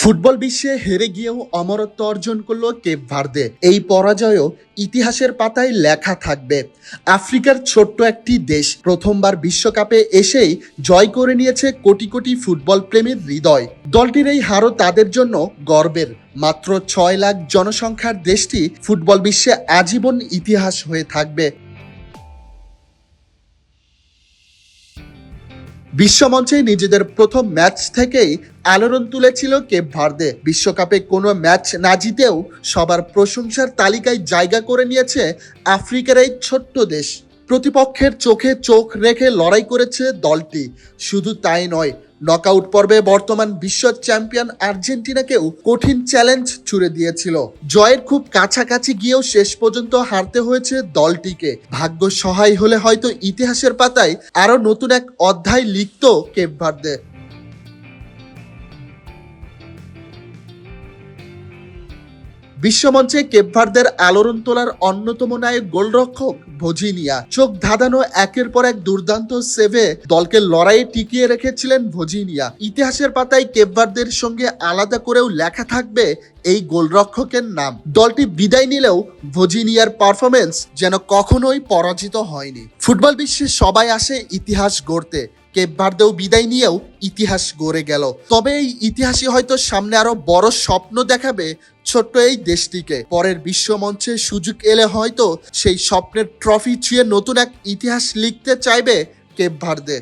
Football বিশ্বে হেরে গিয়েও অমরত্ব অর্জন করল কেপ ভার্দে। এই পরাজয়ও ইতিহাসের পাতায় লেখা থাকবে। আফ্রিকার ছোট্ট একটি দেশ প্রথমবার বিশ্বকাপে এসেই জয় করে নিয়েছে কোটি কোটি ফুটবল প্রেমীর হৃদয়। দলটির এই হারও তাদের জন্য গর্বের। মাত্র 6 লাখ জনসংখ্যার দেশটি ফুটবল বিশ্বে আজীবন ইতিহাস হয়ে থাকবে। বিশ্বমঞ্চে নিজেদের প্রথম ম্যাচ থেকেই আলোড়ন তুলেছিল কেপ ভার্দে। বিশ্বকাপে কোনো ম্যাচ না জিতেও সবার প্রশংসার তালিকায় জায়গা করে নিয়েছে আফ্রিকার এই ছোট্ট দেশ। প্রতিপক্ষের চোখে চোখ রেখে লড়াই করেছে দলটি। শুধু তাই নয়, নকআউট পর্বে বর্তমান বিশ্ব চ্যাম্পিয়ন আর্জেন্টিনাকেও কঠিন চ্যালেঞ্জ ছুড়ে দিয়েছিল। জয়ের খুব কাছাকাছি গিয়েও শেষ পর্যন্ত হারতে হয়েছে দলটিকে। ভাগ্য সহায় হলে হয়তো ইতিহাসের পাতায় আরো নতুন এক অধ্যায় লিখত কেপ ভার্দে। বিশ্বমঞ্চে কেপ ভার্দের আলোড়ন তোলার অন্যতম নায়ক গোলরক্ষক ভজিনিয়া। চোখ ধাঁধানো একের পর এক দুর্দান্ত সেভে দলকে লড়াইয়ে টিকিয়ে রেখেছিলেন ভজিনিয়া। ইতিহাসের পাতায় কেপ ভার্দের সঙ্গে আলাদা করেও লেখা থাকবে এই গোলরক্ষকের নাম। দলটি বিদায় নিলেও ভজিনিয়ার পারফরমেন্স যেন কখনোই পরাজিত হয়নি। ফুটবল বিশ্বে সবাই আসে ইতিহাস গড়তে। কেপ ভার্দেও বিদায় নিয়েও ইতিহাস গড়ে গেল। তবে এই ইতিহাসই হয়তো সামনে আরো বড় স্বপ্ন দেখাবে ছোট্ট এই দেশটিকে। পরের বিশ্বমঞ্চে সুযোগ এলে হয়তো সেই স্বপ্নের ট্রফি ছুঁয়ে নতুন এক ইতিহাস লিখতে চাইবে কেপ ভার্দে।